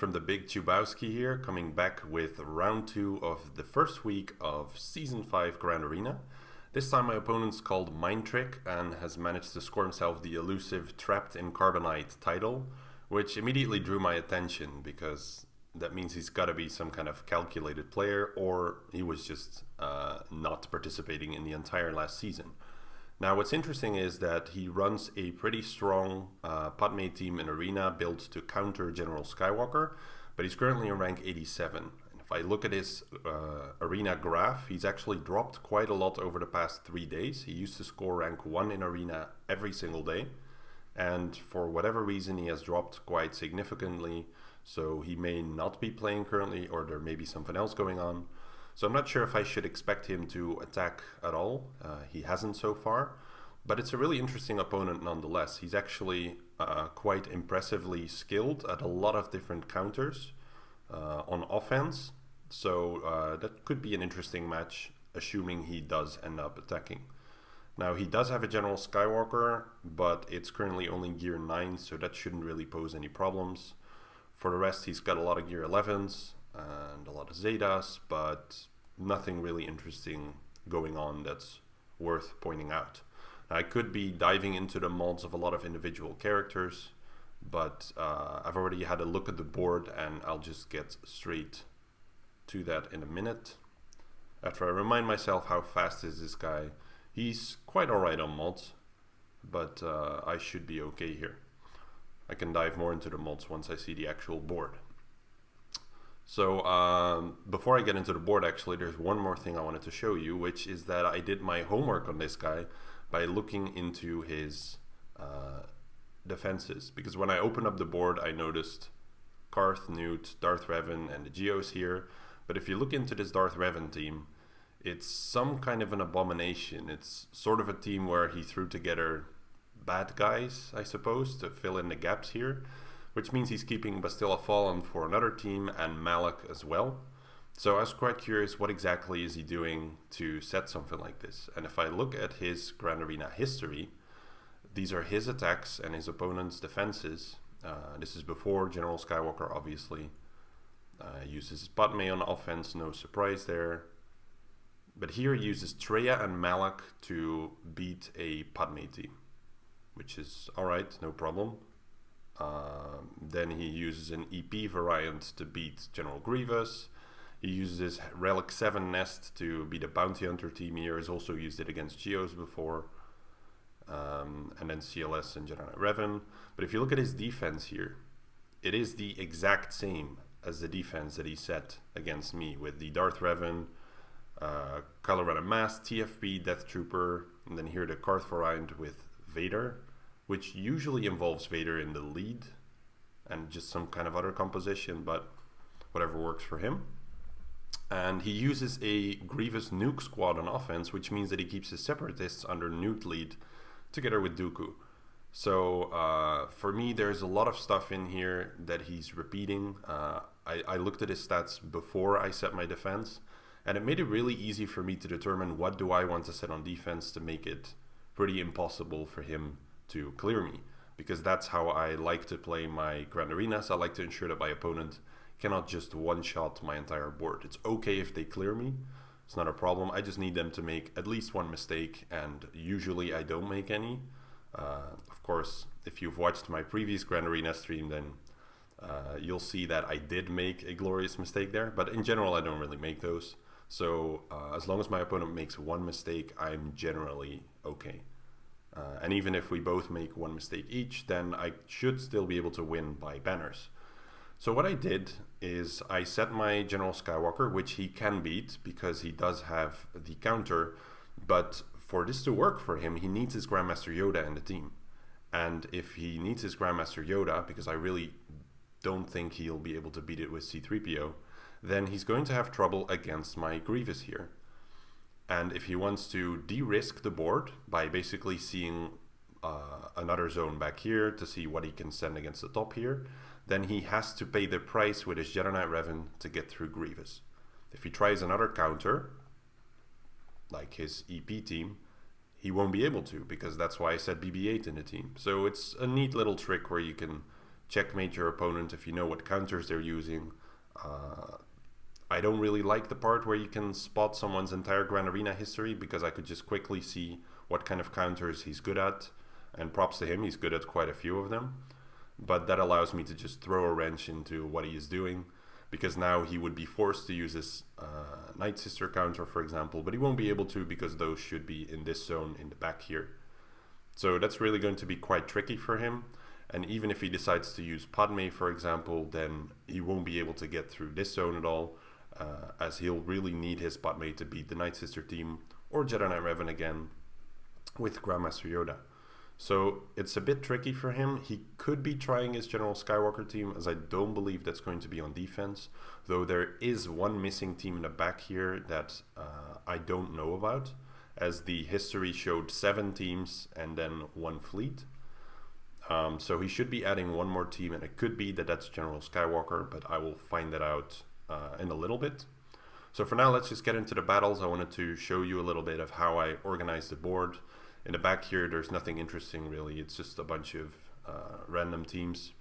from the Big Chubowski here, coming back with round 2 of the first week of Season 5 Grand Arena. This time my opponent's called Mind Trick and has managed to score himself the elusive Trapped in Carbonite title, which immediately drew my attention because that means he's got to be some kind of calculated player, or he was just not participating in the entire last season. Now what's interesting is that he runs a pretty strong Padme team in Arena built to counter General Skywalker, but he's currently in rank 87. And if I look at his Arena graph, he's actually dropped quite a lot over the past 3 days. He used to score rank 1 in Arena every single day, and for whatever reason he has dropped quite significantly, so he may not be playing currently, or there may be something else going on. So I'm not sure if I should expect him to attack at all. He hasn't so far, but it's a really interesting opponent nonetheless. He's actually quite impressively skilled at a lot of different counters on offense. So that could be an interesting match, assuming he does end up attacking. Now he does have a General Skywalker, but it's currently only gear 9, so that shouldn't really pose any problems. For the rest, he's got a lot of gear 11s and a lot of Zetas, but nothing really interesting going on that's worth pointing out. Now, I could be diving into the mods of a lot of individual characters, but I've already had a look at the board and I'll just get straight to that in a minute. After I remind myself how fast is this guy, he's quite alright on mods, but I should be okay here. I can dive more into the mods once I see the actual board. So before I get into the board, actually, there's one more thing I wanted to show you, which is that I did my homework on this guy by looking into his defenses. Because when I opened up the board, I noticed Karth, Newt, Darth Revan, and the Geos here. But if you look into this Darth Revan team, it's some kind of an abomination. It's sort of a team where he threw together bad guys, I suppose, to fill in the gaps here, which means he's keeping Bastilla Fallen for another team and Malak as well. So I was quite curious, what exactly is he doing to set something like this? And if I look at his Grand Arena history, these are his attacks and his opponent's defenses. This is before General Skywalker, obviously. Uses Padme on offense, no surprise there. But here he uses Traya and Malak to beat a Padme team, which is alright, no problem. Then he uses an EP variant to beat General Grievous. He uses his Relic 7 Nest to beat a Bounty Hunter team here. He's also used it against Geos before. And then CLS and Jedi Knight Revan. But if you look at his defense here, it is the exact same as the defense that he set against me with the Darth Revan, Kylo Ren Mass, TFP, Death Trooper, and then here the Karth variant with Vader, which usually involves Vader in the lead and just some kind of other composition, but whatever works for him. And he uses a Grievous Nuke squad on offense, which means that he keeps his Separatists under Nuke lead together with Dooku. So for me, there's a lot of stuff in here that he's repeating. I looked at his stats before I set my defense, and it made it really easy for me to determine what do I want to set on defense to make it pretty impossible for him to clear me, because that's how I like to play my Grand Arenas. I like to ensure that my opponent cannot just one-shot my entire board. It's okay if they clear me, it's not a problem. I just need them to make at least one mistake, and usually I don't make any. Of course, if you've watched my previous Grand Arena stream, then you'll see that I did make a glorious mistake there, but in general I don't really make those. So as long as my opponent makes one mistake, I'm generally okay. And even if we both make one mistake each, then I should still be able to win by banners. So what I did is I set my General Skywalker, which he can beat because he does have the counter, but for this to work for him, he needs his Grandmaster Yoda in the team. And if he needs his Grandmaster Yoda, because I really don't think he'll be able to beat it with C-3PO, then he's going to have trouble against my Grievous here. And if he wants to de-risk the board by basically seeing another zone back here to see what he can send against the top here, then he has to pay the price with his Jedi Knight Revan to get through Grievous. If he tries another counter, like his EP team, he won't be able to, because that's why I said BB-8 in the team. So it's a neat little trick where you can checkmate your opponent if you know what counters they're using. I don't really like the part where you can spot someone's entire Grand Arena history, because I could just quickly see what kind of counters he's good at, and props to him, he's good at quite a few of them. But that allows me to just throw a wrench into what he is doing, because now he would be forced to use his Night Sister counter, for example, but he won't be able to because those should be in this zone in the back here. So that's really going to be quite tricky for him. And even if he decides to use Padme, for example, then he won't be able to get through this zone at all, as he'll really need his Padme to beat the Night Sister team, or Jedi Knight Revan again, with Grandmaster Yoda. So it's a bit tricky for him. He could be trying his General Skywalker team, as I don't believe that's going to be on defense, though there is one missing team in the back here that I don't know about, as the history showed 7 teams and then 1 fleet. So he should be adding one more team, and it could be that that's General Skywalker, but I will find that out in a little bit. So for now, let's just get into the battles. I wanted to show you a little bit of how I organize the board. In the back here, there's nothing interesting really. It's just a bunch of random teams.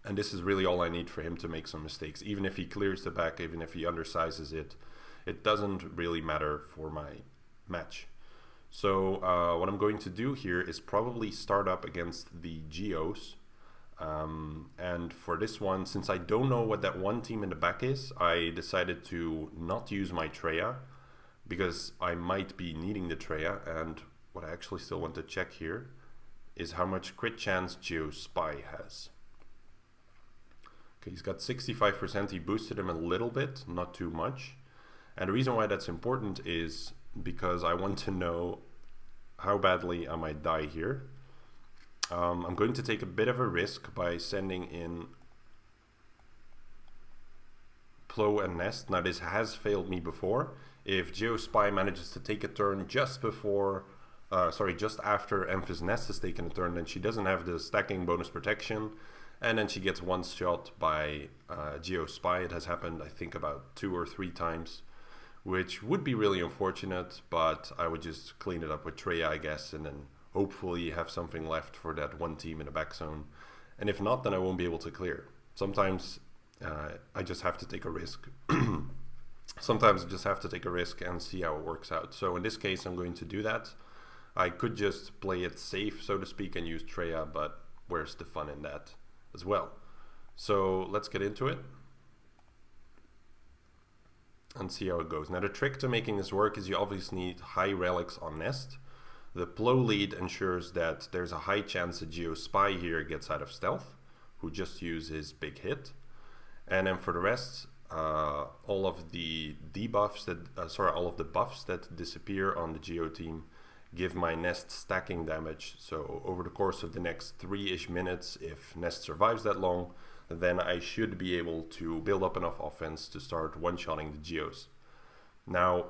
And this is really all I need for him to make some mistakes. Even if he clears the back, even if he undersizes it, it doesn't really matter for my match. So what I'm going to do here is probably start up against the Geos. And for this one, since I don't know what that one team in the back is, I decided to not use my Traya, because I might be needing the Traya. And what I actually still want to check here is how much crit chance Geos Spy has. Okay, he's got 65%. He boosted him a little bit, not too much. And the reason why that's important is because I want to know how badly I might die here. I'm going to take a bit of a risk by sending in Plo and Nest. Now this has failed me before. If Geos Spy manages to take a turn just before, just after Emphys Nest has taken a turn, then she doesn't have the stacking bonus protection, and then she gets one shot by Geos Spy. It has happened, I think, about 2 or 3 times, which would be really unfortunate, but I would just clean it up with Traya, I guess, and then hopefully have something left for that one team in the back zone. And if not, then I won't be able to clear. Sometimes I just have to take a risk. Sometimes I just have to take a risk and see how it works out. So in this case, I'm going to do that. I could just play it safe, so to speak, and use Traya, but where's the fun in that as well? So let's get into it and see how it goes. Now the trick to making this work is you obviously need high relics on Nest. The Plo lead ensures that there's a high chance that Geos Spy here gets out of stealth, who just used his big hit. And then for the rest, all of the buffs that disappear on the Geo team give my Nest stacking damage. So over the course of the next 3-ish minutes, if Nest survives that long, then I should be able to build up enough offense to start one-shotting the Geos. Now,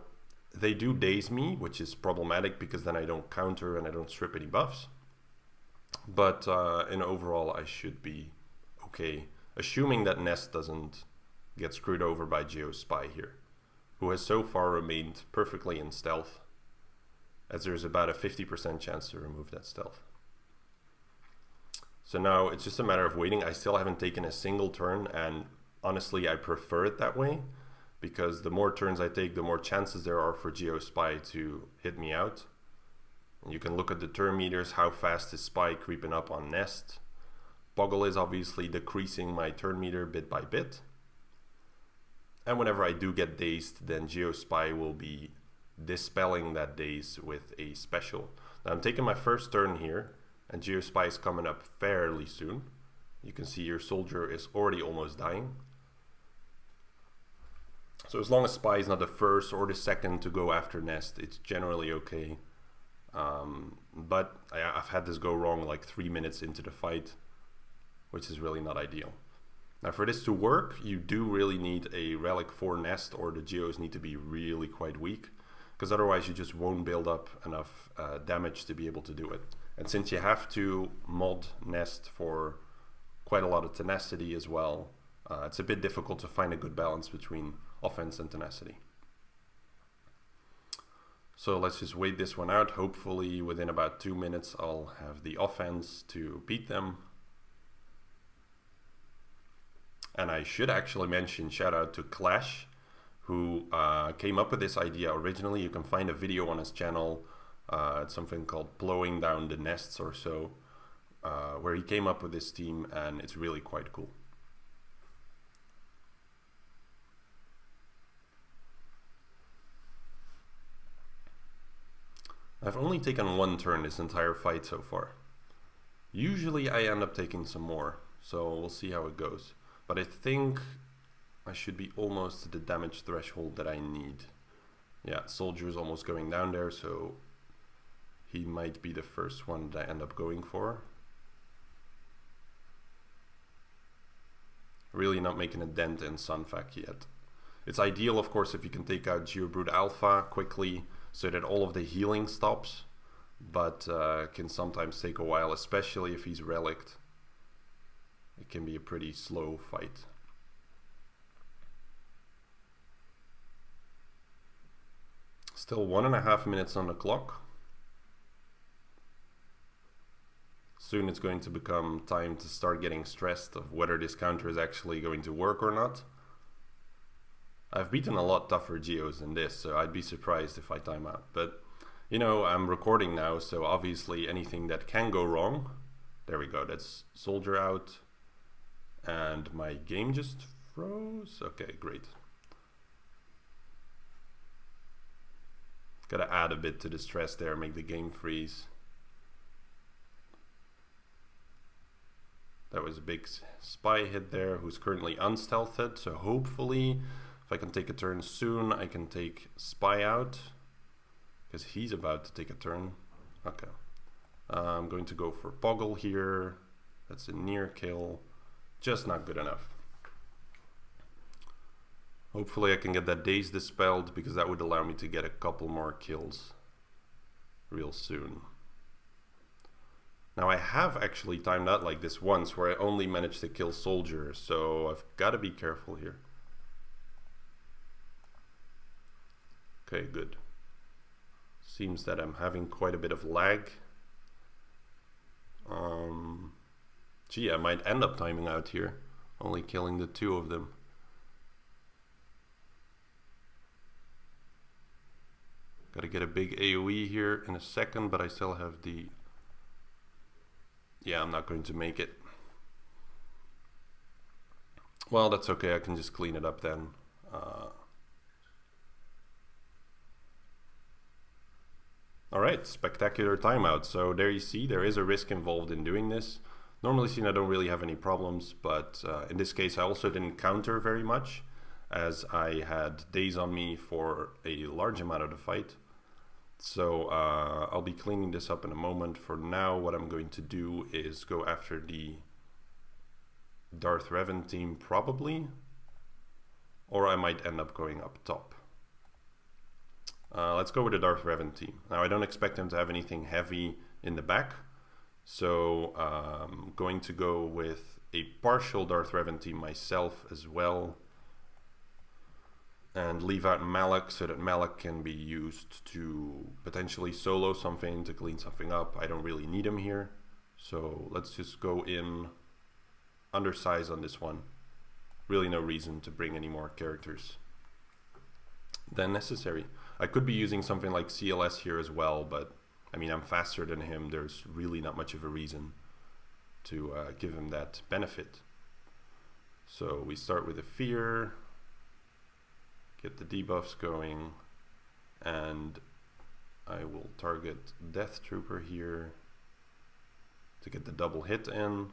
they do daze me, which is problematic because then I don't counter and I don't strip any buffs. But in overall, I should be okay, assuming that Nest doesn't get screwed over by Geos Spy here, who has so far remained perfectly in stealth, as there's about a 50% chance to remove that stealth. So now it's just a matter of waiting. I still haven't taken a single turn, and honestly I prefer it that way, because the more turns I take, the more chances there are for Geos Spy to hit me out. And you can look at the turn meters, how fast is Spy creeping up on Nest. Boggle is obviously decreasing my turn meter bit by bit. And whenever I do get dazed, then Geos Spy will be dispelling that daze with a special. Now I'm taking my first turn here, and Geos Spy is coming up fairly soon. You can see your soldier is already almost dying. So as long as Spy is not the first or the second to go after Nest, it's generally okay. But I've had this go wrong like 3 minutes into the fight, which is really not ideal. Now for this to work, you do really need a relic for Nest, or the Geos need to be really quite weak, because otherwise you just won't build up enough damage to be able to do it. And since you have to mod Nest for quite a lot of tenacity as well, it's a bit difficult to find a good balance between offense and tenacity. So let's just wait this one out. Hopefully within about 2 minutes I'll have the offense to beat them. And I should actually mention, shout out to Clash, who came up with this idea originally. You can find a video on his channel. It's something called Blowing Down the Nests or so, where he came up with this team, and it's really quite cool. I've only taken one turn this entire fight so far. Usually I end up taking some more, so we'll see how it goes. But I think I should be almost to the damage threshold that I need. Yeah, soldier's almost going down there, so he might be the first one that I end up going for. Really not making a dent in Sunfac yet. It's ideal, of course, if you can take out Geobrute Alpha quickly, so that all of the healing stops, but can sometimes take a while, especially if he's relicked. It can be a pretty slow fight. Still 1.5 minutes on the clock. Soon it's going to become time to start getting stressed of whether this counter is actually going to work or not. I've beaten a lot tougher Geos than this, so I'd be surprised if I time out. But, you know, I'm recording now, so obviously anything that can go wrong. There we go, that's soldier out. And my game just froze. Okay, great. Gotta add a bit to the stress there, make the game freeze. That was a big spy hit there, who's currently unstealthed, so hopefully if I can take a turn soon, I can take Spy out, because he's about to take a turn. Okay. I'm going to go for Poggle here. That's a near kill. Just not good enough. Hopefully I can get that Daze dispelled, because that would allow me to get a couple more kills real soon. Now I have actually timed out like this once, where I only managed to kill Soldier, so I've got to be careful here. Okay, good. Seems that I'm having quite a bit of lag. Gee, I might end up timing out here, only killing the 2 of them. Gotta get a big AoE here in a second, but I still have the... Yeah, I'm not going to make it. Well, that's okay, I can just clean it up then. Alright, spectacular timeout. So there you see, there is a risk involved in doing this. Normally seen I don't really have any problems, but in this case I also didn't counter very much, as I had Daze on me for a large amount of the fight. So I'll be cleaning this up in a moment. For now, what I'm going to do is go after the Darth Revan team probably, or I might end up going up top. Let's go with the Darth Revan team. Now I don't expect them to have anything heavy in the back, so I'm going to go with a partial Darth Revan team myself as well, and leave out Malak so that Malak can be used to potentially solo something, to clean something up. I don't really need him here, so let's just go in undersize on this one. Really no reason to bring any more characters than necessary. I could be using something like CLS here as well, but I mean, I'm faster than him. There's really not much of a reason to give him that benefit. So we start with a fear, get the debuffs going, and I will target Death Trooper here to get the double hit in.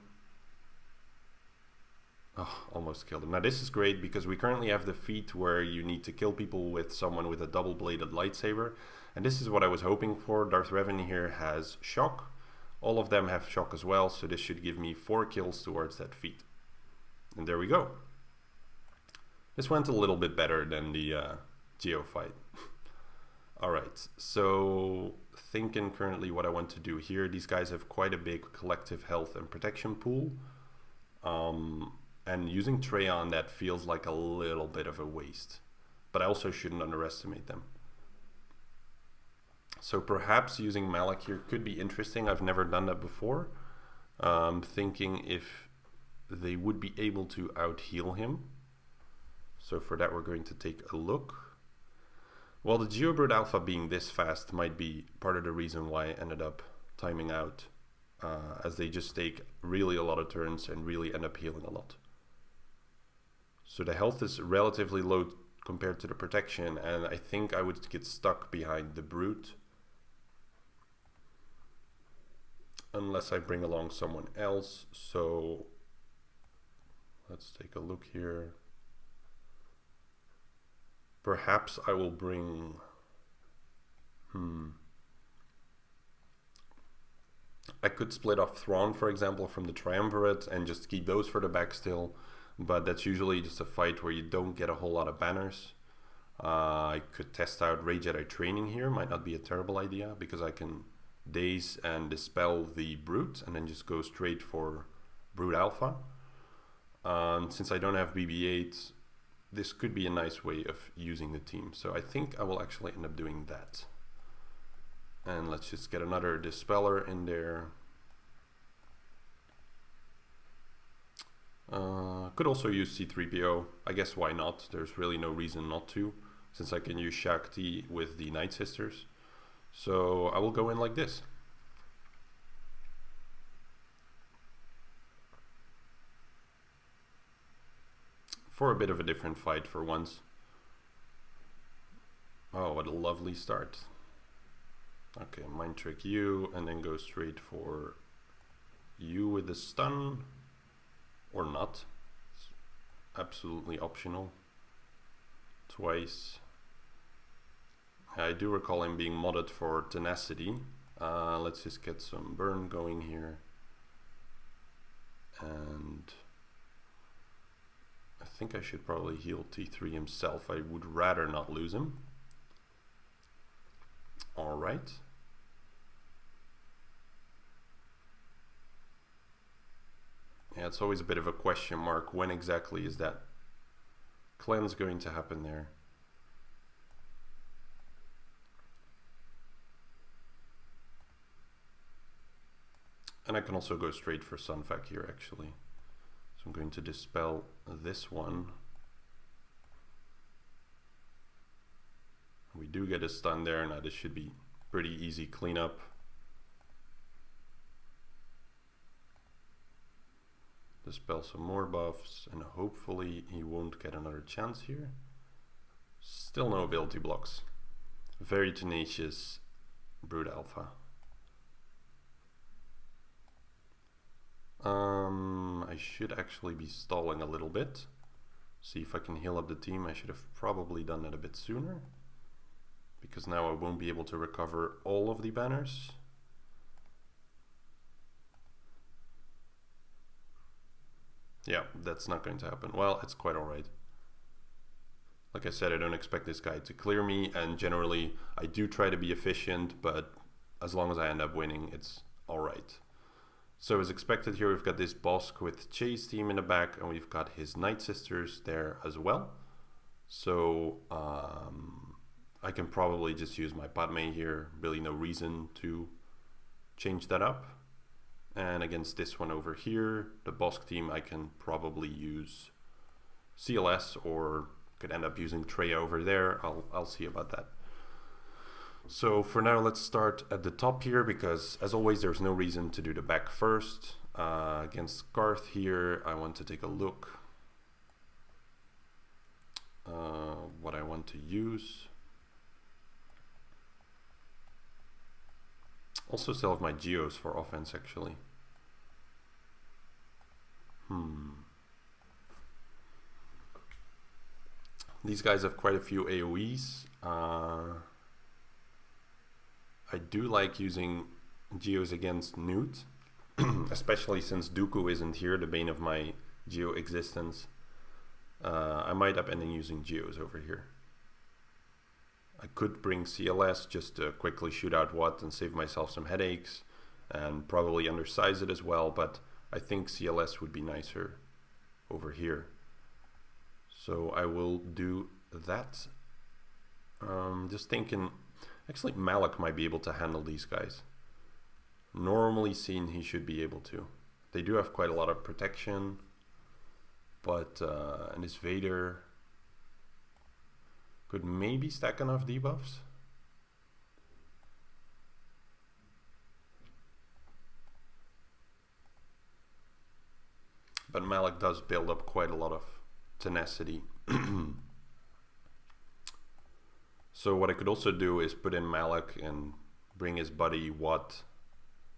Oh, almost killed him. Now this is great because we currently have the feat where you need to kill people with someone with a double-bladed lightsaber. And this is what I was hoping for. Darth Revan here has shock. All of them have shock as well, so this should give me 4 kills towards that feat. And there we go. This went a little bit better than the Geo fight. Alright, so thinking currently what I want to do here. These guys have quite a big collective health and protection pool. And using Trey on that feels like a little bit of a waste. But I also shouldn't underestimate them. So perhaps using Malak here could be interesting. I've never done that before. Thinking if they would be able to out-heal him. So for that we're going to take a look. Well, the Geobird Alpha being this fast might be part of the reason why I ended up timing out, as they just take really a lot of turns and really end up healing a lot. So the health is relatively low compared to the protection, and I think I would get stuck behind the Brute unless I bring along someone else. So let's take a look here. Perhaps I will bring... I could split off Thrawn, for example, from the Triumvirate and just keep those for the back still. But that's usually just a fight where you don't get a whole lot of banners. I could test out Ray Jedi Training here. Might not be a terrible idea, because I can daze and dispel the Brute and then just go straight for Brute Alpha. Since I don't have BB-8, this could be a nice way of using the team. So I think I will actually end up doing that. And let's just get another Dispeller in there. Could also use C-3PO. I guess why not? There's really no reason not to, since I can use Shakti with the Night Sisters. So I will go in like this. For a bit of a different fight for once. Oh, what a lovely start. Okay, Mind Trick you, and then go straight for you with the stun. Or not. It's absolutely optional. Twice. I do recall him being modded for tenacity. Let's just get some burn going here. And I think I should probably heal T3 himself. I would rather not lose him. Alright. Yeah, it's always a bit of a question mark. When exactly is that cleanse going to happen there? And I can also go straight for Sunfac here, actually. So I'm going to dispel this one. We do get a stun there. Now this should be pretty easy cleanup. Dispel some more buffs, and hopefully he won't get another chance here. Still no ability blocks. Very tenacious Brute Alpha. I should actually be stalling a little bit. See if I can heal up the team. I should have probably done that a bit sooner, because now I won't be able to recover all of the banners. Yeah, that's not going to happen. Well, it's quite alright. Like I said, I don't expect this guy to clear me, and generally I do try to be efficient, but as long as I end up winning, it's alright. So as expected here, we've got this Bosk with Chase team in the back, and we've got his Night Sisters there as well. So I can probably just use my Padme here. Really no reason to change that up. And against this one over here, the Bosk team, I can probably use CLS, or could end up using Trey over there. I'll see about that. So for now, let's start at the top here, because as always, there's no reason to do the back first. Against Garth here, I want to take a look what I want to use. Also still have my Geos for offense, actually. These guys have quite a few AoEs. I do like using Geos against Newt, especially since Dooku isn't here, the bane of my Geo existence. I might up ending using Geos over here. I could bring CLS just to quickly shoot out Watt and save myself some headaches, and probably undersize it as well, but I think CLS would be nicer over here. So I will do that. Just thinking, actually Malak might be able to handle these guys. Normally seen he should be able to. They do have quite a lot of protection, But, and this Vader could maybe stack enough debuffs. But Malik does build up quite a lot of tenacity. So what I could also do is put in Malik and bring his buddy Watt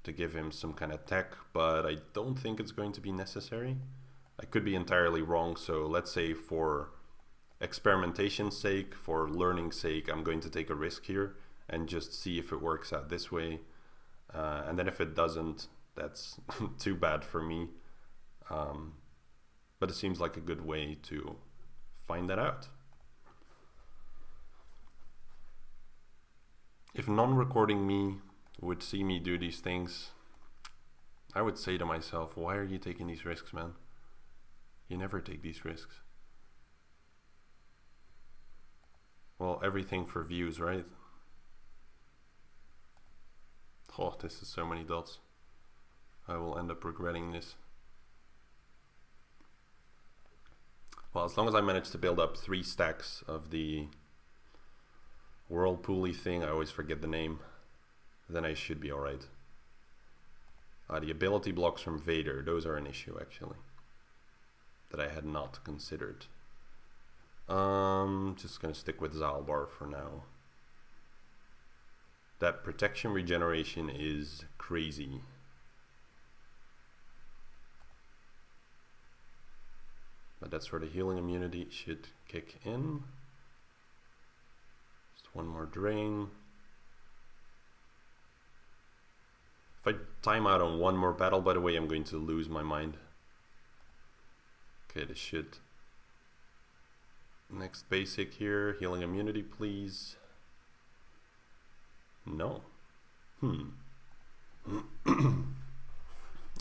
to give him some kind of tech, but I don't think it's going to be necessary. I could be entirely wrong, so let's say for experimentation's sake, for learning's sake, I'm going to take a risk here and just see if it works out this way. And then if it doesn't, that's too bad for me. But it seems like a good way to find that out. If non-recording me would see me do these things, I would say to myself, why are you taking these risks, man? You never take these risks. Well, everything for views, right? Oh, this is so many dots. I will end up regretting this. Well, as long as I manage to build up 3 stacks of the whirlpool-y thing, I always forget the name, then I should be alright. The ability blocks from Vader, those are an issue actually, that I had not considered. Just gonna stick with Zaalbar for now. That protection regeneration is crazy. But that's where the healing immunity should kick in. Just one more drain. If I time out on one more battle, by the way, I'm going to lose my mind. Okay, this should... Next basic here, healing immunity, please. No.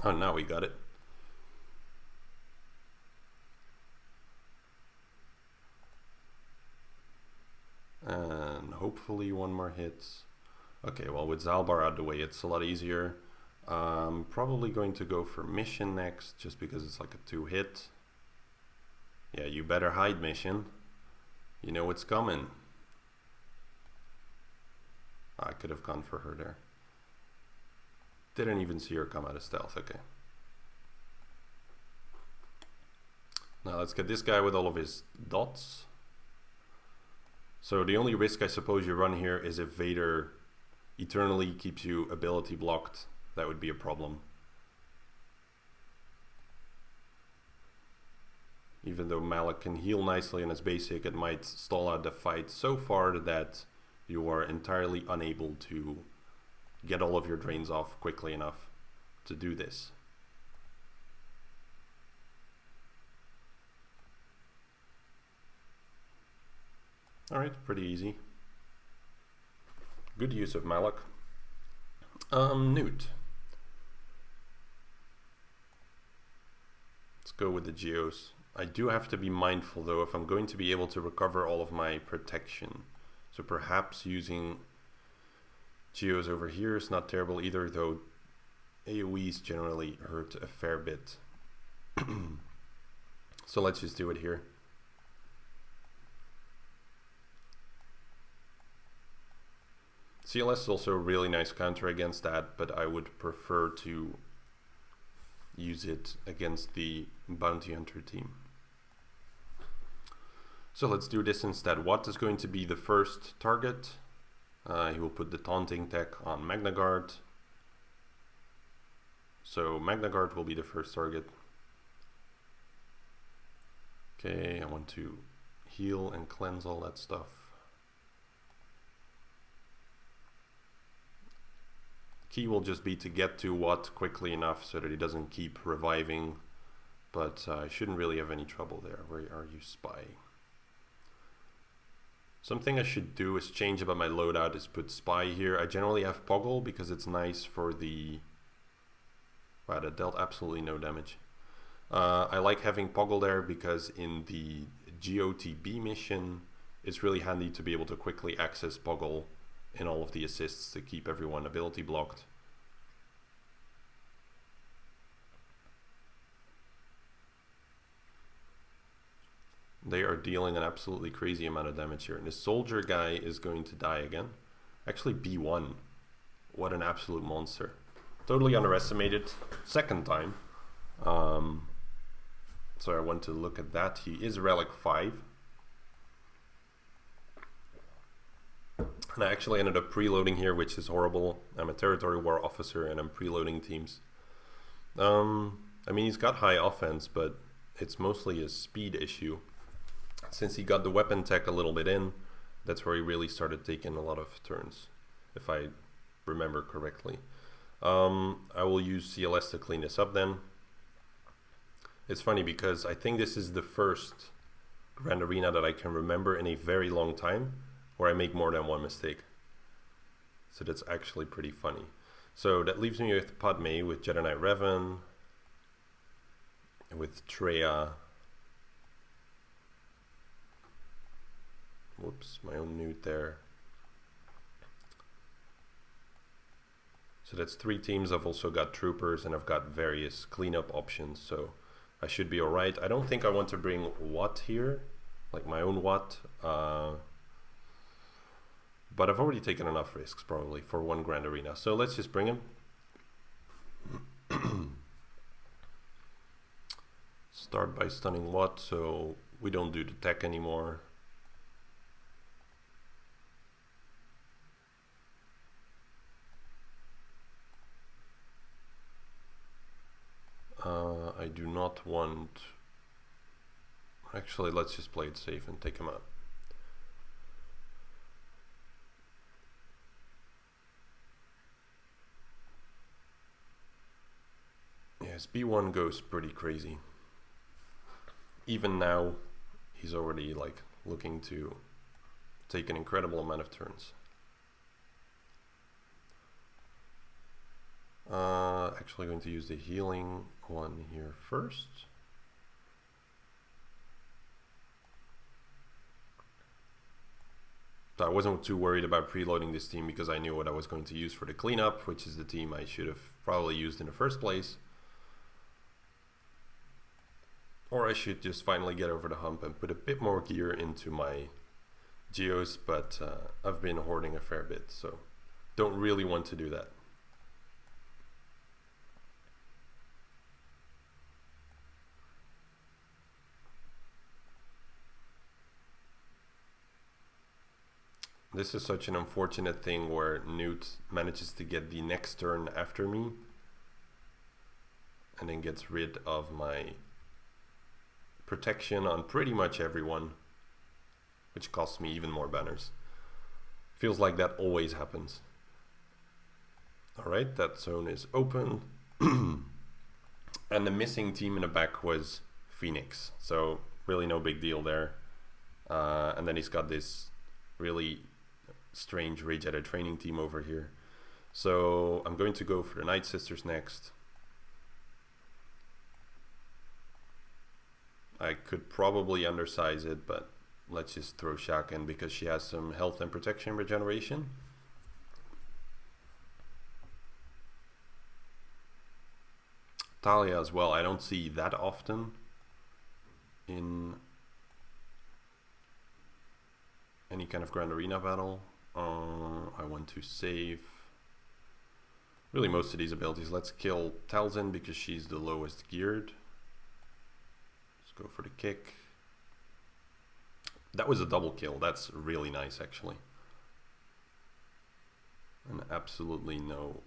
Oh, now we got it. And hopefully one more hit. Okay, well, with Zaalbar out of the way, it's a lot easier. Probably going to go for mission next, just because it's like a 2-hit. Yeah, you better hide, mission. You know what's coming. I could have gone for her there. Didn't even see her come out of stealth, okay. Now let's get this guy with all of his dots. So the only risk I suppose you run here is if Vader eternally keeps you ability blocked, that would be a problem. Even though Malik can heal nicely in his basic, it might stall out the fight so far that you are entirely unable to get all of your drains off quickly enough to do this. Alright, pretty easy. Good use of Malik. Newt. Let's go with the Geos. I do have to be mindful though if I'm going to be able to recover all of my protection. So perhaps using Geos over here is not terrible either, though AoEs generally hurt a fair bit. So let's just do it here. CLS is also a really nice counter against that, but I would prefer to use it against the Bounty Hunter team. So let's do this instead. Watt is going to be the first target. He will put the taunting tech on Magnagard. So Magnagard will be the first target. Okay, I want to heal and cleanse all that stuff. Key will just be to get to Watt quickly enough so that he doesn't keep reviving, but I shouldn't really have any trouble there. Where are you, Spy? Something I should do is change about my loadout is put Spy here. I generally have Poggle because it's nice for the... Wow, that dealt absolutely no damage. I like having Poggle there because in the GOTB mission, it's really handy to be able to quickly access Poggle in all of the assists to keep everyone ability blocked. They are dealing an absolutely crazy amount of damage here. And this soldier guy is going to die again. Actually, B1. What an absolute monster. Totally underestimated. Second time. So I want to look at that. He is Relic 5. And I actually ended up preloading here, which is horrible. I'm a territory war officer and I'm preloading teams. I mean, he's got high offense, but it's mostly a speed issue. Since he got the weapon tech a little bit in, that's where he really started taking a lot of turns, if I remember correctly. I will use CLS to clean this up then. It's funny because I think this is the first Grand Arena that I can remember in a very long time where I make more than one mistake. So that's actually pretty funny. So that leaves me with Padme, with Jedi Knight Revan, with Treya. Whoops, my own newt there. So that's 3 teams. I've also got troopers and I've got various cleanup options, so I should be alright. I don't think I want to bring Watt here, like my own Watt. But I've already taken enough risks probably for one Grand Arena. So let's just bring him. Start by stunning Watt so we don't do the tech anymore. I do not want... Actually, let's just play it safe and take him out. Yes, B1 goes pretty crazy. Even now, he's already like looking to take an incredible amount of turns. Actually going to use the healing one here first. So I wasn't too worried about preloading this team because I knew what I was going to use for the cleanup, which is the team I should have probably used in the first place. Or I should just finally get over the hump and put a bit more gear into my Geos, but I've been hoarding a fair bit, so don't really want to do that. This is such an unfortunate thing where Newt manages to get the next turn after me and then gets rid of my protection on pretty much everyone, which costs me even more banners. Feels like that always happens. Alright, that zone is open. And the missing team in the back was Phoenix, so really no big deal there. And then he's got this really strange Rage Edit training team over here. So I'm going to go for the Night Sisters next. I could probably undersize it, but let's just throw Shaq in because she has some health and protection regeneration. Talia as well, I don't see that often in any kind of Grand Arena battle. I want to save really most of these abilities. Let's kill Talzin because she's the lowest geared. Let's go for the kick. That was a double kill. That's really nice actually. And absolutely no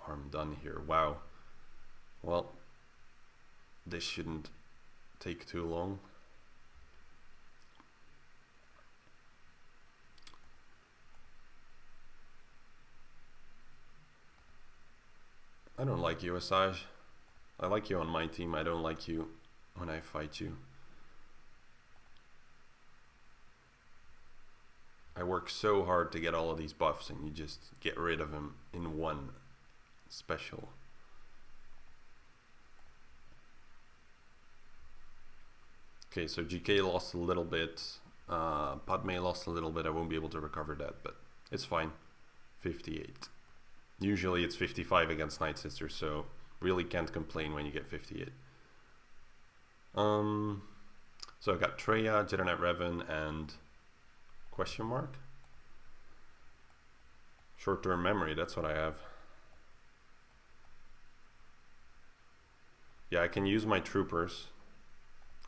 harm done here. Wow. Well, this shouldn't take too long. I don't like you, Asajj. I like you on my team. I don't like you when I fight you. I work so hard to get all of these buffs and you just get rid of them in one special. Okay, so GK lost a little bit. Padme lost a little bit. I won't be able to recover that, but it's fine. 58. Usually it's 55 against Night Sisters, so really can't complain when you get 58. So I got Treya, Jedi Knight Revan, and question mark? Short-term memory, that's what I have. Yeah, I can use my troopers.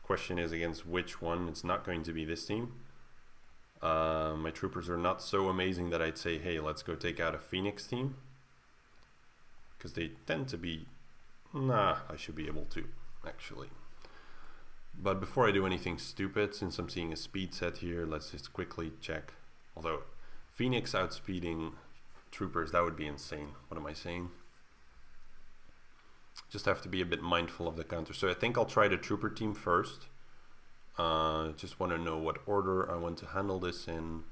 Question is against which one. It's not going to be this team. My troopers are not so amazing that I'd say, hey, let's go take out a Phoenix team. Because they tend to be... Nah, I should be able to, actually. But before I do anything stupid, since I'm seeing a speed set here, let's just quickly check. Although, Phoenix outspeeding troopers, that would be insane. What am I saying? Just have to be a bit mindful of the counter. So I think I'll try the trooper team first. Just want to know what order I want to handle this in.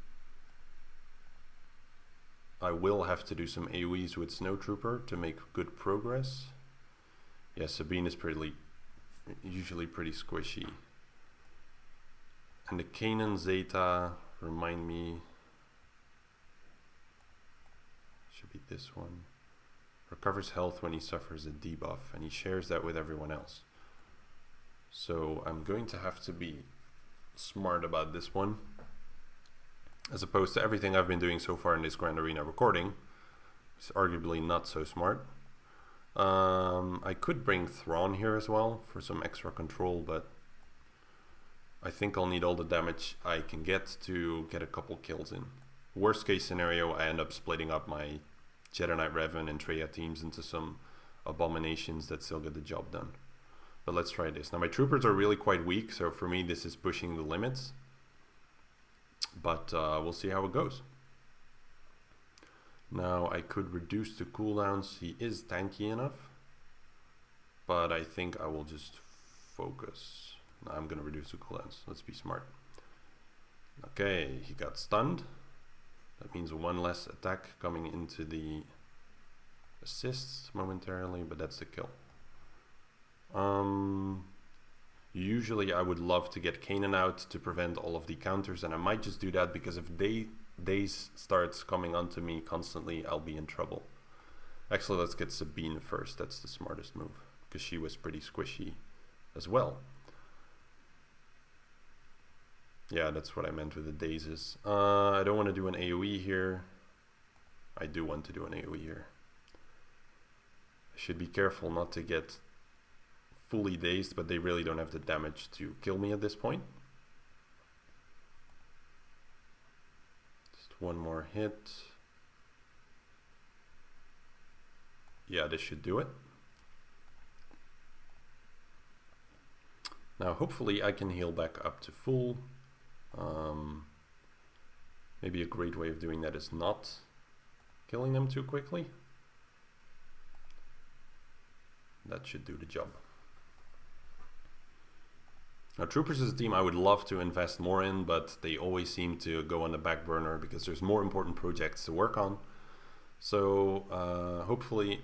I will have to do some AoEs with Snow Trooper to make good progress. Yeah, Sabine is usually pretty squishy. And the Kanan Zeta, remind me, should be this one. Recovers health when he suffers a debuff, and he shares that with everyone else. So I'm going to have to be smart about this one, as opposed to everything I've been doing so far in this Grand Arena recording. It's arguably not so smart. I could bring Thrawn here as well for some extra control, but I think I'll need all the damage I can get to get a couple kills in. Worst case scenario, I end up splitting up my Jedi Knight Revan and Treya teams into some abominations that still get the job done. But let's try this. Now my troopers are really quite weak, so for me this is pushing the limits. But we'll see how it goes. Now I could reduce the cooldowns. He is tanky enough. But I think I will just focus. Now I'm going to reduce the cooldowns. Let's be smart. Okay, he got stunned. That means one less attack coming into the assists momentarily, but that's the kill. Usually I would love to get Kanan out to prevent all of the counters, and I might just do that because if Daze starts coming onto me constantly, I'll be in trouble. Actually, let's get Sabine first. That's the smartest move because she was pretty squishy as well. Yeah, that's what I meant with the dazes. I don't want to do an AoE here. I do want to do an AoE here. I should be careful not to get fully dazed, but they really don't have the damage to kill me at this point. Just one more hit. Yeah, this should do it. Now hopefully I can heal back up to full. Maybe a great way of doing that is not killing them too quickly. That should do the job. Now Troopers is a team I would love to invest more in, but they always seem to go on the back burner because there's more important projects to work on. So hopefully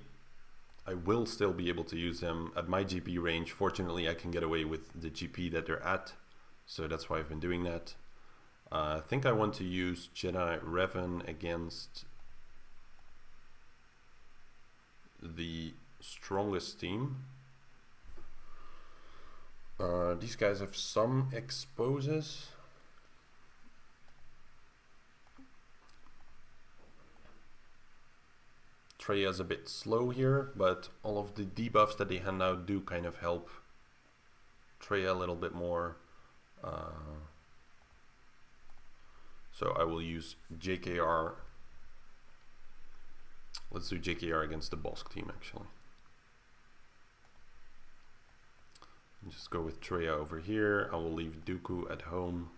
I will still be able to use them at my GP range. Fortunately I can get away with the GP that they're at, so that's why I've been doing that. I think I want to use Jedi Revan against the strongest team. These guys have some exposes. Treya's a bit slow here, but all of the debuffs that they hand out do kind of help Treya a little bit more. So I will use JKR. Let's do JKR against the Bosk team actually. And just go with Treya over here. I will leave Dooku at home.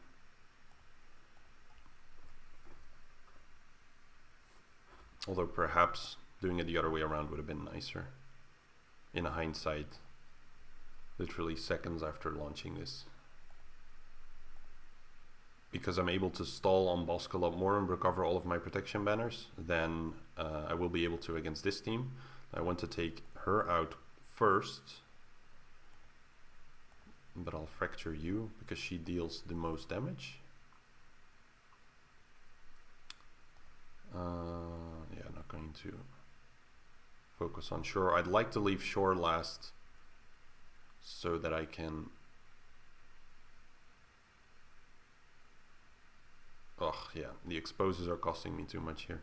Although perhaps doing it the other way around would have been nicer. In hindsight, literally seconds after launching this. Because I'm able to stall on Bosk a lot more and recover all of my protection banners, then I will be able to against this team. I want to take her out first, but I'll fracture you because she deals the most damage. Yeah, not going to focus on Shore. I'd like to leave Shore last so that I can oh yeah, the exposes are costing me too much here.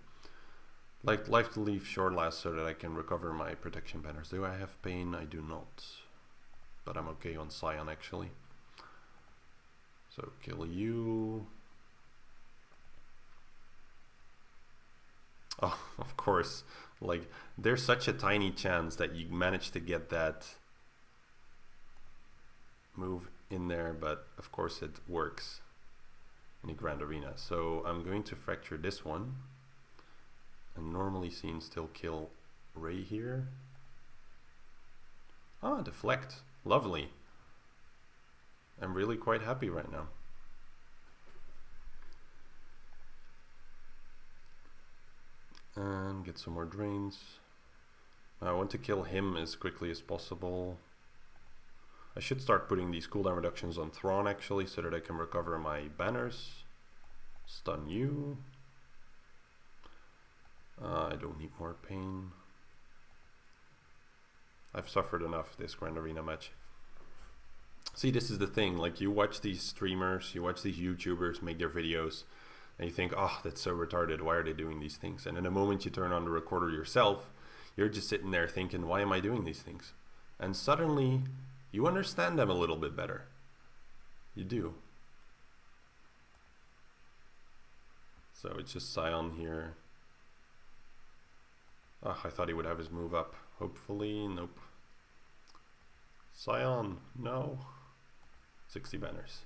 Like life to leave short last so that I can recover my protection banners. Do I have pain? I do not. But I'm okay on Scion actually. So kill you. Oh, of course. Like, there's such a tiny chance that you manage to get that move in there, but of course it works in a Grand Arena. So I'm going to fracture this one and normally seen still kill Ray here. Ah, deflect. Lovely. I'm really quite happy right now. And get some more drains. I want to kill him as quickly as possible. I should start putting these cooldown reductions on Thrawn actually, so that I can recover my banners. Stun you. I don't need more pain. I've suffered enough this Grand Arena match. See, this is the thing, like you watch these streamers, you watch these YouTubers make their videos, and you think, oh, that's so retarded, why are they doing these things? And in the moment you turn on the recorder yourself, you're just sitting there thinking, why am I doing these things? And suddenly, you understand them a little bit better. You do. So it's just Scion here. Oh, I thought he would have his move up. Hopefully, nope. Scion, no. 60 banners.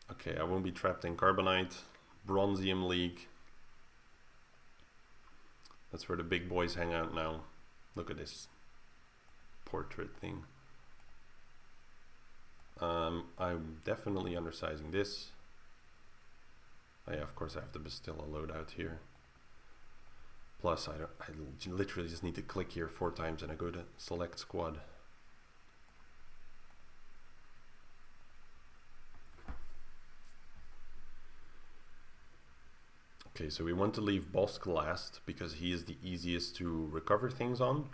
Okay, I won't be trapped in Carbonite. Bronzium League. That's where the big boys hang out now. Look at this portrait thing. I'm definitely undersizing this. Oh yeah, of course I have to bestow a loadout here. Plus, I literally just need to click here 4 times and I go to select squad. Okay, so we want to leave Bosk last because he is the easiest to recover things on.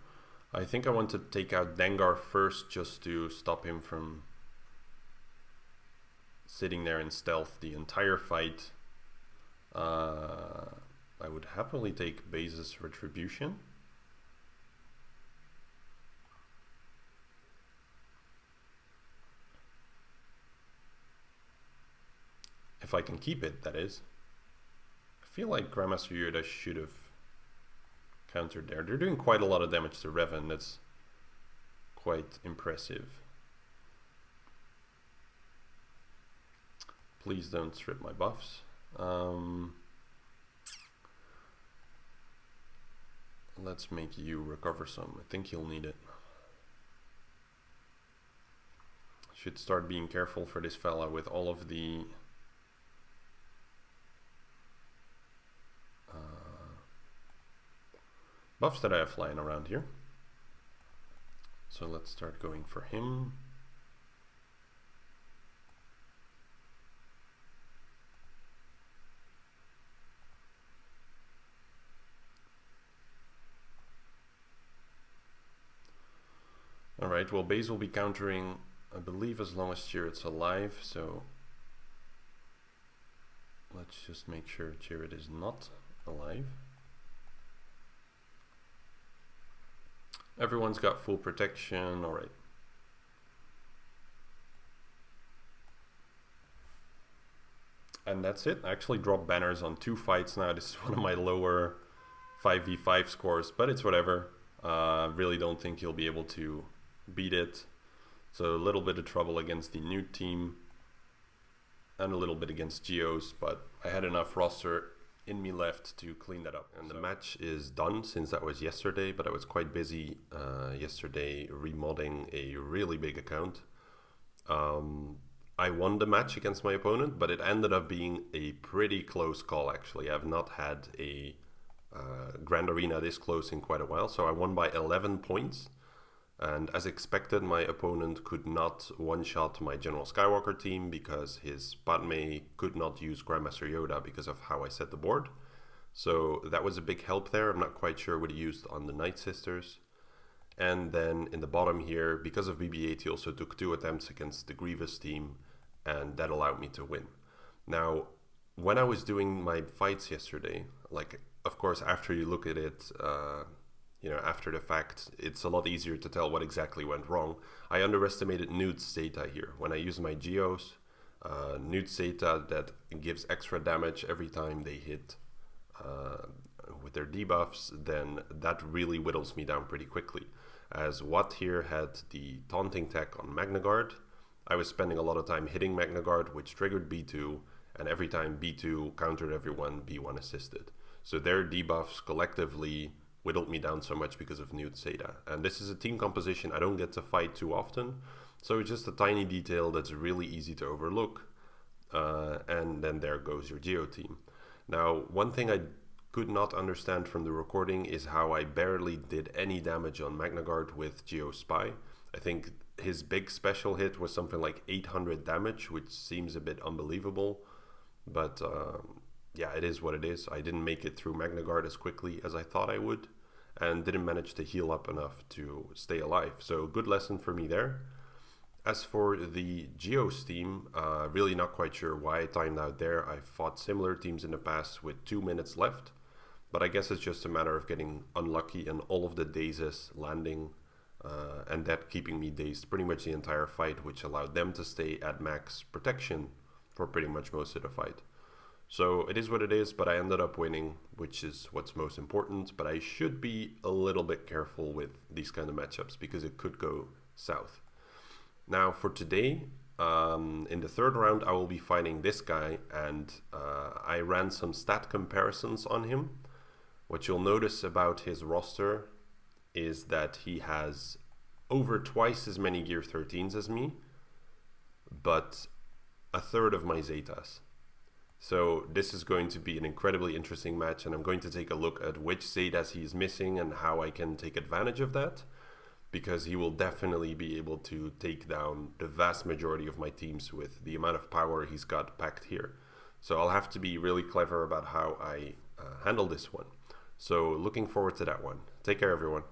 I think I want to take out Dengar first just to stop him from sitting there in stealth the entire fight. I would happily take Base's Retribution. If I can keep it, that is. I feel like Grandmaster Yoda should have countered there. They're doing quite a lot of damage to Revan. That's quite impressive. Please don't strip my buffs. Let's make you recover some. I think you'll need it. Should start being careful for this fella with all of the buffs that I have flying around here. So let's start going for him. Alright, well Base will be countering, I believe, as long as Chirrut's alive, so let's just make sure Chirrut is not alive. Everyone's got full protection, alright. And that's it. I actually dropped banners on 2 fights now. This is one of my lower 5v5 scores, but it's whatever. Really don't think you'll be able to beat it. So a little bit of trouble against the Nute team and a little bit against Geos, but I had enough roster in me left to clean that up. And the match is done since that was yesterday, but I was quite busy yesterday remodding a really big account. I won the match against my opponent, but it ended up being a pretty close call actually. I've not had a Grand Arena this close in quite a while, so I won by 11 points. And as expected, my opponent could not one-shot my General Skywalker team because his Padme could not use Grandmaster Yoda because of how I set the board. So that was a big help there. I'm not quite sure what he used on the Night Sisters. And then in the bottom here, because of BB-8, he also took 2 attempts against the Grievous team, and that allowed me to win. Now, when I was doing my fights yesterday, like, of course, after you look at it, after the fact, it's a lot easier to tell what exactly went wrong. I underestimated Nute's data here. When I use my Geos, Nute's data that gives extra damage every time they hit with their debuffs, then that really whittles me down pretty quickly. As Watt here had the taunting tech on Magnagard, I was spending a lot of time hitting Magnagard, which triggered B2, and every time B2 countered everyone, B1 assisted. So their debuffs collectively whittled me down so much because of Nute's data. And this is a team composition I don't get to fight too often, so it's just a tiny detail that's really easy to overlook. And then there goes your Geo team. Now, one thing I could not understand from the recording is how I barely did any damage on Magnagard with Geo Spy. I think his big special hit was something like 800 damage, which seems a bit unbelievable. But yeah, it is what it is. I didn't make it through Magnagard as quickly as I thought I would, and didn't manage to heal up enough to stay alive. So good lesson for me there. As for the Geos team, really not quite sure why I timed out there. I've fought similar teams in the past with 2 minutes left, but I guess it's just a matter of getting unlucky and all of the dazes landing, and that keeping me dazed pretty much the entire fight, which allowed them to stay at max protection for pretty much most of the fight. So it is what it is, but I ended up winning, which is what's most important. But I should be a little bit careful with these kind of matchups because it could go south. Now for today, in the third round, I will be fighting this guy, and I ran some stat comparisons on him. What you'll notice about his roster is that he has over twice as many Gear 13s as me, but a third of my Zetas. So this is going to be an incredibly interesting match, and I'm going to take a look at which Zetas he is missing and how I can take advantage of that, because he will definitely be able to take down the vast majority of my teams with the amount of power he's got packed here. So I'll have to be really clever about how I handle this one. So looking forward to that one. Take care, everyone.